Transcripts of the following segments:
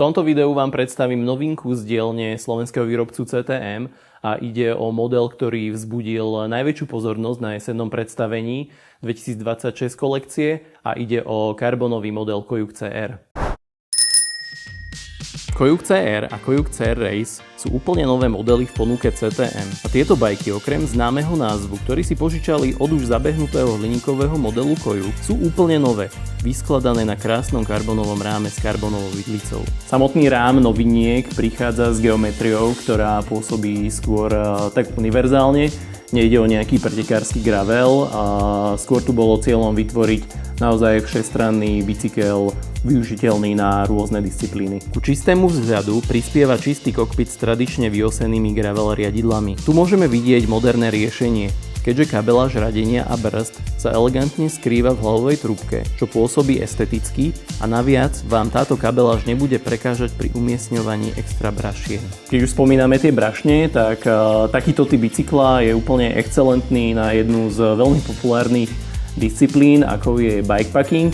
V tomto videu vám predstavím novinku z dielne slovenského výrobcu CTM a ide o model, ktorý vzbudil najväčšiu pozornosť na jesennom predstavení 2026 kolekcie a ide o karbonový model Kojuk CR. Kojuk CR a Kojuk CR Race sú úplne nové modely v ponuke CTM a tieto bajky okrem známeho názvu, ktorý si požičali od už zabehnutého hliníkového modelu Kojuk, sú úplne nové, vyskladané na krásnom karbonovom ráme s karbonovou vidlicou. Samotný rám noviniek prichádza s geometriou, ktorá pôsobí skôr tak univerzálne. Nejde o nejaký pretekársky gravel, a skôr tu bolo cieľom vytvoriť naozaj všestranný bicykel využiteľný na rôzne disciplíny. Ku čistému vzhľadu prispieva čistý kokpit s tradične vyosenými gravel riadidlami. Tu môžeme vidieť moderné riešenie, keďže kabeláž radenia a brzd sa elegantne skrýva v hlavovej trúbke, čo pôsobí esteticky a naviac vám táto kabeláž nebude prekážať pri umiestňovaní extra brašien. Keď už spomíname tie brašne, tak takýto typ bicykla je úplne excelentný na jednu z veľmi populárnych disciplín, ako je bikepacking.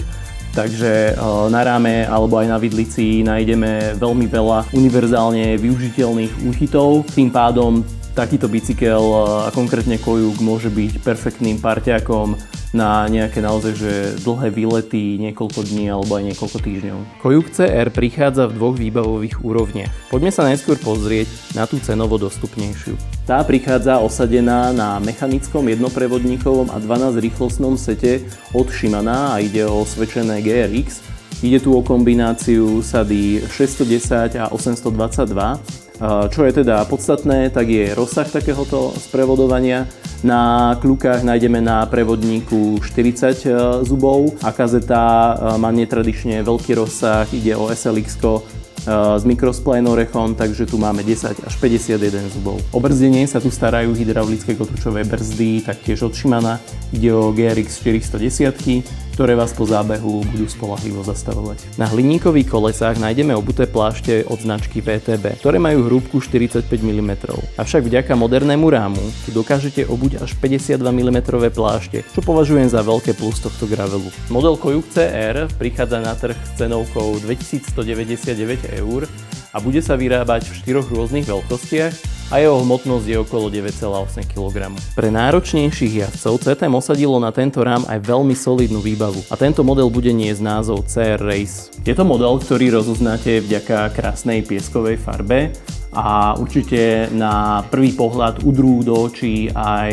Takže na ráme alebo aj na vidlici nájdeme veľmi veľa univerzálne využiteľných úchytov. Tým pádom takýto bicykel a konkrétne Kojuk môže byť perfektným parťákom na nejaké naozaj že dlhé výlety niekoľko dní alebo aj niekoľko týždňov. Kojuk CR prichádza v dvoch výbavových úrovniach. Poďme sa najskôr pozrieť na tú cenovo dostupnejšiu. Tá prichádza osadená na mechanickom jednoprevodníkovom a 12-rýchlostnom sete od Shimana a ide o osvedčené GRX. Ide tu o kombináciu sady 610 a 822. Čo je teda podstatné, tak je rozsah takéhoto sprevodovania. Na kľukách nájdeme na prevodníku 40 zubov a kazeta má netradične veľký rozsah, ide o SLX-ko s mikrosplénorechom, takže tu máme 10 až 51 zubov. O brzdenie sa tu starajú hydraulické kotúčové brzdy, taktiež od Shimana. Ide o GRX 410, ktoré vás po zábehu budú spoľahlivo zastavovať. Na hliníkových kolesách nájdeme obuté plášte od značky VTB, ktoré majú hrúbku 45 mm. Avšak vďaka modernému rámu tu dokážete obuť až 52 mm plášte, čo považujem za veľké plus tohto gravelu. Model Kojuk CR prichádza na trh s cenovkou 2199 eur a bude sa vyrábať v 4 rôznych veľkostiach a jeho hmotnosť je okolo 9,8 kg. Pre náročnejších jazdcov CTM osadilo na tento rám aj veľmi solidnú výbavu a tento model bude niesť názov CR Race. Je to model, ktorý rozoznáte vďaka krásnej pieskovej farbe a určite na prvý pohľad udrú do očí aj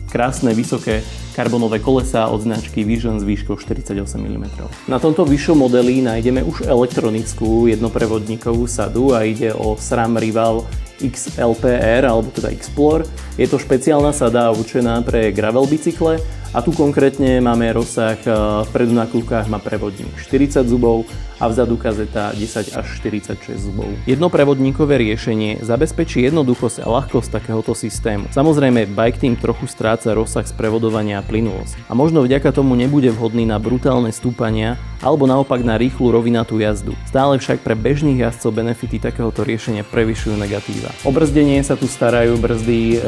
krásne vysoké karbonové kolesá od značky Vision s výškou 48 mm. Na tomto vyššom modeli nájdeme už elektronickú jednoprevodníkovú sadu a ide o SRAM Rival XLPR alebo teda Explore. Je to špeciálna sada určená pre gravel bicykle a tu konkrétne máme rozsah, vpredu na kľukách má prevodník 40 zubov a vzadu kazeta 10 až 46 zubov. Jednoprevodníkové riešenie zabezpečí jednoduchosť a ľahkosť takéhoto systému. Samozrejme, bike team trochu stráca rozsah sprevodovania a plynulosť a možno vďaka tomu nebude vhodný na brutálne stúpania alebo naopak na rýchlu rovinatú jazdu. Stále však pre bežných jazdcov benefity takéhoto riešenia prevyšujú negatíva. O brzdenie sa tu starajú brzdy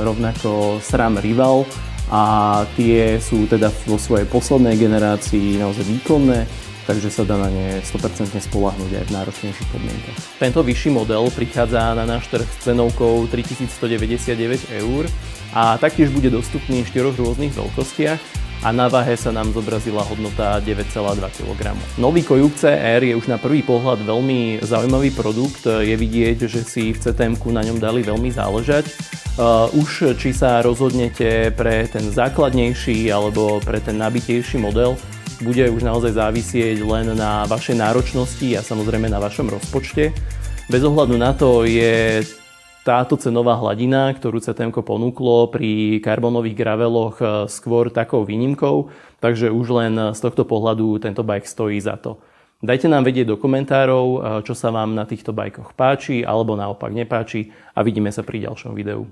rovnako SRAM Rival a tie sú teda vo svojej poslednej generácii naozaj výkonné, takže sa dá na ne 100% spoľahnúť aj v náročnejších podmienkach. Tento vyšší model prichádza na náš trh s cenovkou 3199 eur a taktiež bude dostupný v 4 rôznych veľkostiach a na váhe sa nám zobrazila hodnota 9,2 kg. Nový Kojuk CR je už na prvý pohľad veľmi zaujímavý produkt, je vidieť, že si v CTM-ku na ňom dali veľmi záležať. Už či sa rozhodnete pre ten základnejší alebo pre ten nabitejší model, bude už naozaj závisieť len na vašej náročnosti a samozrejme na vašom rozpočte. Bez ohľadu na to je táto cenová hladina, ktorú CTM-ko ponúklo pri karbonových graveloch skôr takou výnimkou, takže už len z tohto pohľadu tento bike stojí za to. Dajte nám vedieť do komentárov, čo sa vám na týchto bajkoch páči alebo naopak nepáči a vidíme sa pri ďalšom videu.